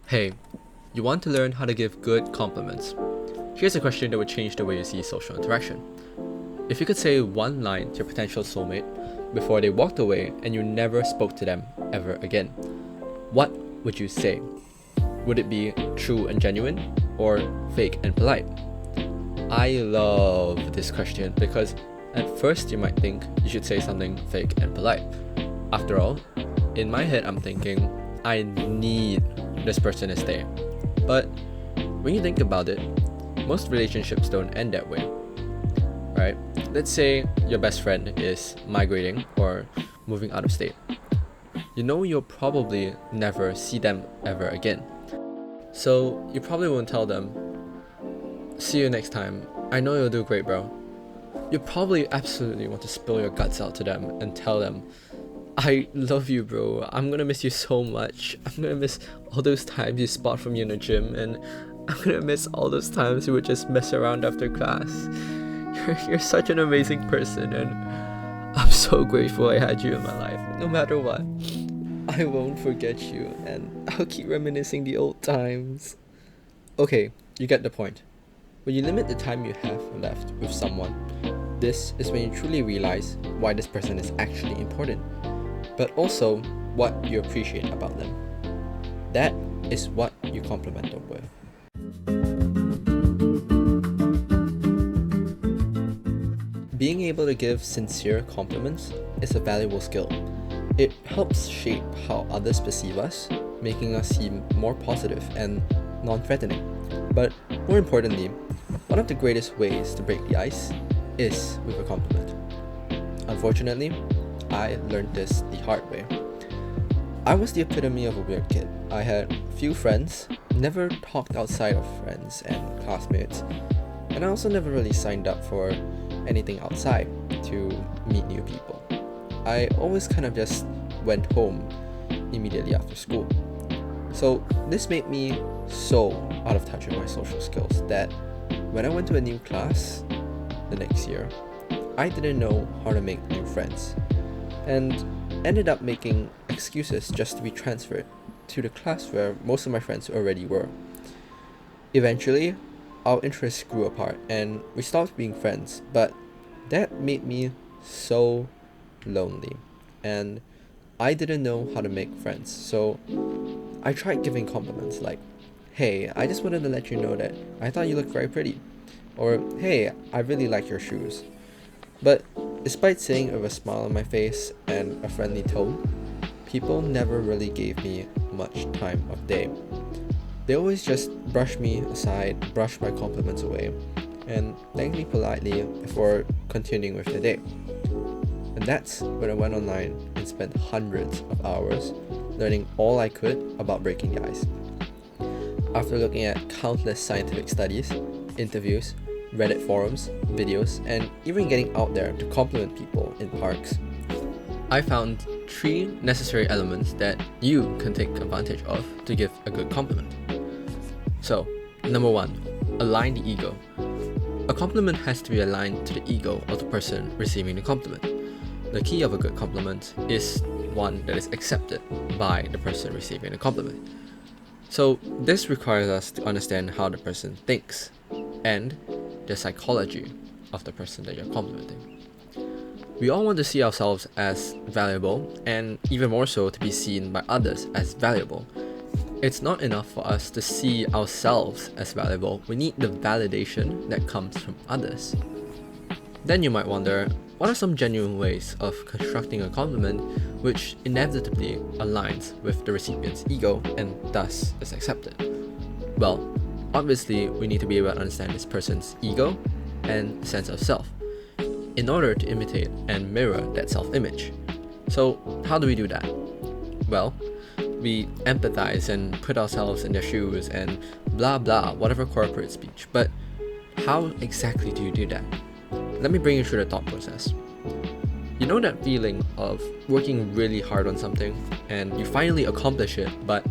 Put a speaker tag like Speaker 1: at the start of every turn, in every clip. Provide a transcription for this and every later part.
Speaker 1: Hey, you want to learn how to give good compliments? Here's a question that would change the way you see social interaction. If you could say one line to your potential soulmate before they walked away and you never spoke to them ever again, what would you say? Would it be true and genuine or fake and polite? I love this question because at first you might think you should say something fake and polite. After all, in my head I'm thinking, I need this person to stay. But when you think about it, most relationships don't end that way, right? Let's say your best friend is migrating or moving out of state. You know you'll probably never see them ever again. So you probably won't tell them, see you next time, I know you'll do great, bro. You probably absolutely want to spill your guts out to them and tell them, I love you, bro. I'm gonna miss you so much. I'm gonna miss all those times you spot from me in the gym, and I'm gonna miss all those times you would just mess around after class. You're such an amazing person, and I'm so grateful I had you in my life. No matter what, I won't forget you, and I'll keep reminiscing the old times. Okay, you get the point. When you limit the time you have left with someone, this is when you truly realize why this person is actually important, but also what you appreciate about them. That is what you compliment them with. Being able to give sincere compliments is a valuable skill. It helps shape how others perceive us, making us seem more positive and non-threatening. But more importantly, one of the greatest ways to break the ice is with a compliment. Unfortunately, I learned this the hard way. I was the epitome of a weird kid. I had few friends, never talked outside of friends and classmates, and I also never really signed up for anything outside to meet new people. I always kind of just went home immediately after school. So this made me so out of touch with my social skills that when I went to a new class the next year, I didn't know how to make new friends and ended up making excuses just to be transferred to the class where most of my friends already were. Eventually, our interests grew apart and we stopped being friends, but that made me so lonely and I didn't know how to make friends. So I tried giving compliments like, hey, I just wanted to let you know that I thought you looked very pretty. Or, hey, I really like your shoes. But despite saying it with a smile on my face and a friendly tone, people never really gave me much time of day. They always just brushed me aside, brushed my compliments away, and thanked me politely before continuing with the day. And that's when I went online and spent hundreds of hours learning all I could about breaking the ice. After looking at countless scientific studies, interviews, Reddit forums, videos, and even getting out there to compliment people in parks, I found 3 necessary elements that you can take advantage of to give a good compliment. So, number 1, align the ego. A compliment has to be aligned to the ego of the person receiving the compliment. The key of a good compliment is one that is accepted by the person receiving the compliment. So this requires us to understand how the person thinks and the psychology of the person that you're complimenting. We all want to see ourselves as valuable, and even more so to be seen by others as valuable. It's not enough for us to see ourselves as valuable, we need the validation that comes from others. Then you might wonder, what are some genuine ways of constructing a compliment which inevitably aligns with the recipient's ego and thus is accepted? Well, obviously we need to be able to understand this person's ego and sense of self in order to imitate and mirror that self-image. So how do we do that? Well, we empathize and put ourselves in their shoes and blah blah, whatever corporate speech. But how exactly do you do that? Let me bring you through the thought process. You know that feeling of working really hard on something and you finally accomplish it, but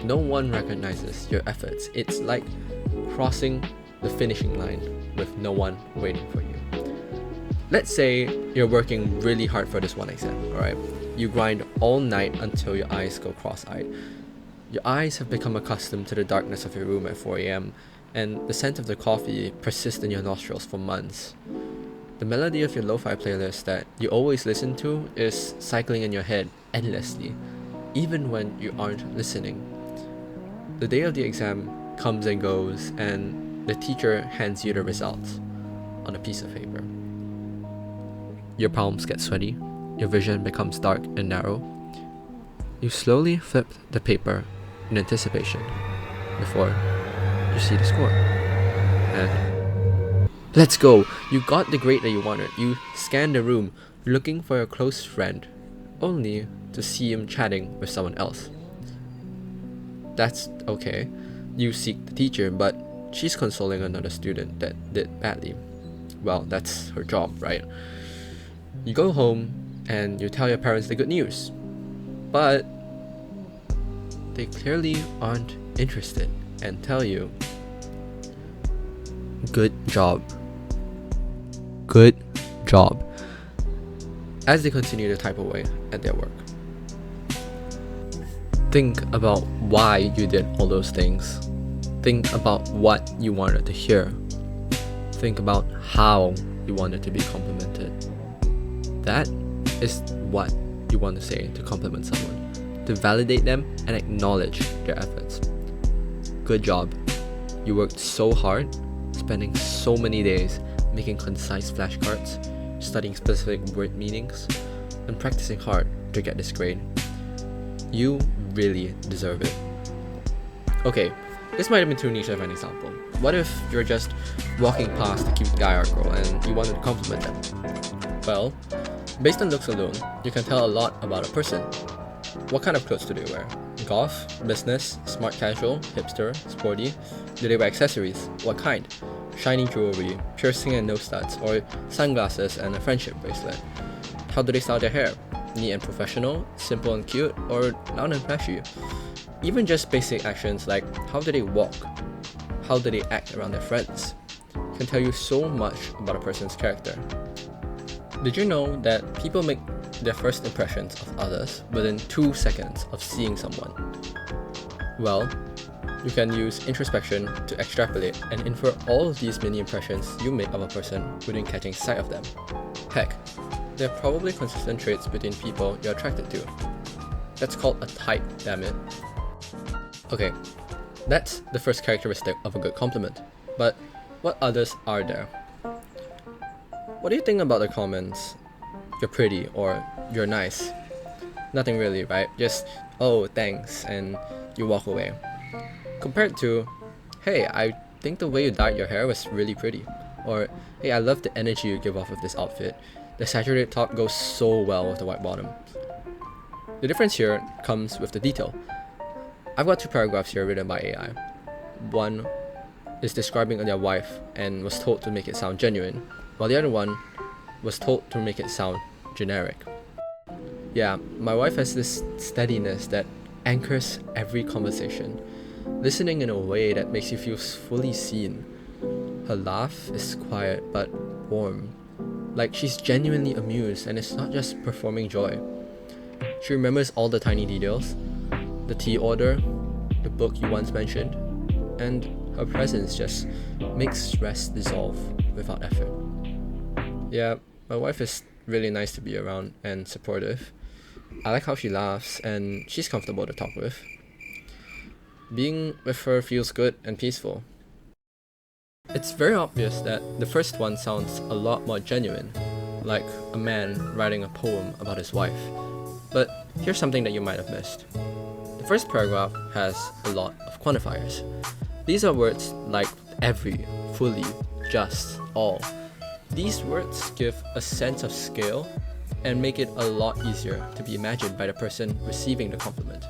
Speaker 1: no one recognizes your efforts. It's like crossing the finishing line with no one waiting for you. Let's say you're working really hard for this one exam, alright? You grind all night until your eyes go cross-eyed. Your eyes have become accustomed to the darkness of your room at 4 a.m., and the scent of the coffee persists in your nostrils for months. The melody of your lo-fi playlist that you always listen to is cycling in your head endlessly, even when you aren't listening. The day of the exam comes and goes, and the teacher hands you the results on a piece of paper. Your palms get sweaty, your vision becomes dark and narrow. You slowly flip the paper in anticipation before you see the score. And let's go! You got the grade that you wanted. You scan the room looking for your close friend, only to see him chatting with someone else. That's okay. You seek the teacher, but she's consoling another student that did badly. Well, that's her job, right? You go home and you tell your parents the good news, but they clearly aren't interested and tell you, good job. Good job. As they continue to type away at their work. Think about why you did all those things. Think about what you wanted to hear. Think about how you wanted to be complimented. That is what you want to say to compliment someone, to validate them and acknowledge their efforts. Good job. You worked so hard, spending so many days making concise flashcards, studying specific word meanings, and practicing hard to get this grade. You really deserve it. Okay, this might have been too niche of an example. What if you're just walking past a cute guy or girl and you wanted to compliment them? Well, based on looks alone, you can tell a lot about a person. What kind of clothes do they wear? Golf, business, smart casual, hipster, sporty? Do they wear accessories? What kind? Shiny jewelry, piercing and nose studs, or sunglasses and a friendship bracelet? How do they style their hair? Neat and professional, simple and cute, or loud and flashy? Even just basic actions like how do they walk? How do they act around their friends? Can tell you so much about a person's character. Did you know that people make their first impressions of others within 2 seconds of seeing someone? Well, you can use introspection to extrapolate and infer all of these mini impressions you make of a person within catching sight of them. Heck, there are probably consistent traits between people you're attracted to. That's called a type, damn it. Okay, that's the first characteristic of a good compliment. But what others are there? What do you think about the comments, you're pretty or you're nice? Nothing really, right? Just, oh, thanks, and you walk away. Compared to, hey, I think the way you dyed your hair was really pretty. Or, hey, I love the energy you give off of this outfit. The saturated top goes so well with the white bottom. The difference here comes with the detail. I've got 2 paragraphs here written by AI. One is describing their wife and was told to make it sound genuine, while the other one was told to make it sound generic. Yeah, my wife has this steadiness that anchors every conversation, listening in a way that makes you feel fully seen. Her laugh is quiet but warm, like she's genuinely amused and it's not just performing joy. She remembers all the tiny details, the tea order, the book you once mentioned, and her presence just makes stress dissolve without effort. Yeah, my wife is really nice to be around and supportive. I like how she laughs and she's comfortable to talk with. Being with her feels good and peaceful. It's very obvious that the first one sounds a lot more genuine, like a man writing a poem about his wife. But here's something that you might have missed. The first paragraph has a lot of quantifiers. These are words like every, fully, just, all. These words give a sense of scale and make it a lot easier to be imagined by the person receiving the compliment.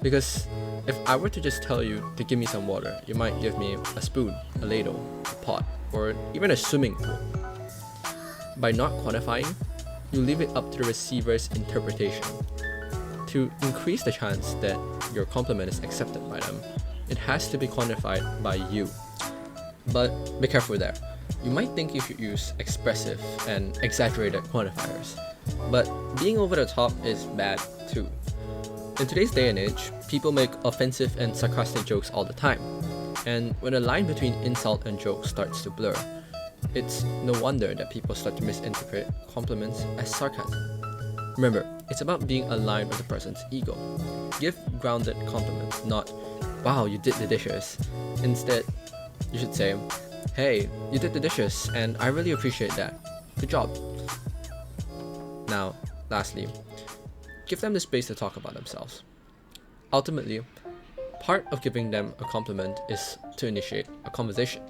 Speaker 1: Because if I were to just tell you to give me some water, you might give me a spoon, a ladle, a pot, or even a swimming pool. By not quantifying, you leave it up to the receiver's interpretation. To increase the chance that your compliment is accepted by them, it has to be quantified by you. But be careful there. You might think you should use expressive and exaggerated quantifiers, but being over the top is bad too. In today's day and age, people make offensive and sarcastic jokes all the time. And when the line between insult and joke starts to blur, it's no wonder that people start to misinterpret compliments as sarcasm. Remember, it's about being aligned with the person's ego. Give grounded compliments, not, wow, you did the dishes. Instead, you should say, hey, you did the dishes and I really appreciate that. Good job. Now, lastly, give them the space to talk about themselves. Ultimately, part of giving them a compliment is to initiate a conversation.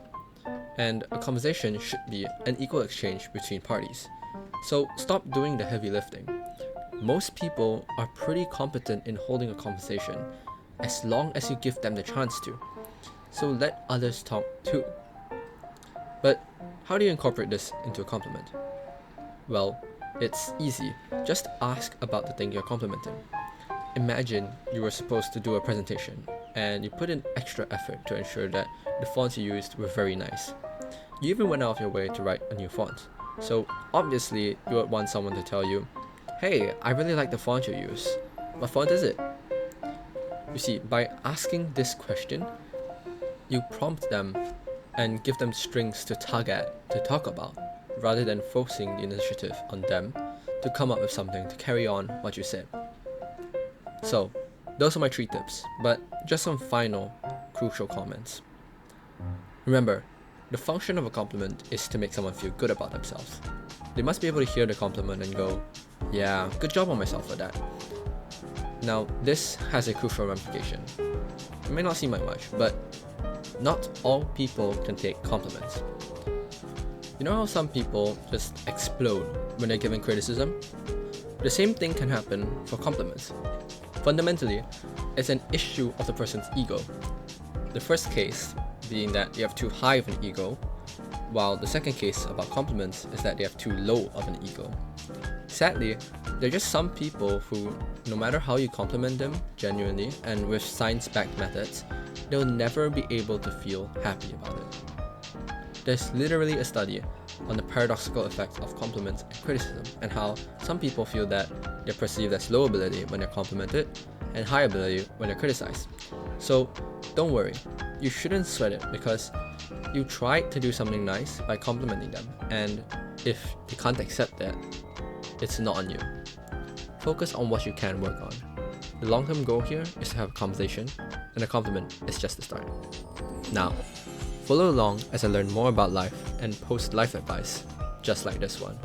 Speaker 1: And a conversation should be an equal exchange between parties. So stop doing the heavy lifting. Most people are pretty competent in holding a conversation as long as you give them the chance to. So let others talk too. But how do you incorporate this into a compliment? Well, it's easy. Just ask about the thing you're complimenting. Imagine you were supposed to do a presentation and you put in extra effort to ensure that the fonts you used were very nice. You even went out of your way to write a new font. So obviously you would want someone to tell you, hey, I really like the font you use. What font is it? You see, by asking this question, you prompt them and give them strings to tug at, to talk about, rather than forcing the initiative on them to come up with something to carry on what you said. So, those are my 3 tips, but just some final, crucial comments. Remember, the function of a compliment is to make someone feel good about themselves. They must be able to hear the compliment and go, yeah, good job on myself for that. Now, this has a crucial ramification. It may not seem like much, but not all people can take compliments. You know how some people just explode when they're given criticism? The same thing can happen for compliments. Fundamentally, it's an issue of the person's ego. The first case being that you have too high of an ego, while the second case about compliments is that they have too low of an ego. Sadly, there are just some people who, no matter how you compliment them genuinely and with science-backed methods, they'll never be able to feel happy about it. There's literally a study on the paradoxical effects of compliments and criticism, and how some people feel that they're perceived as low ability when they're complimented and high ability when they're criticized. So don't worry, you shouldn't sweat it because you tried to do something nice by complimenting them, and if they can't accept that, it's not on you. Focus on what you can work on. The long-term goal here is to have a conversation, and a compliment is just the start. Now, follow along as I learn more about life and post life advice, just like this one.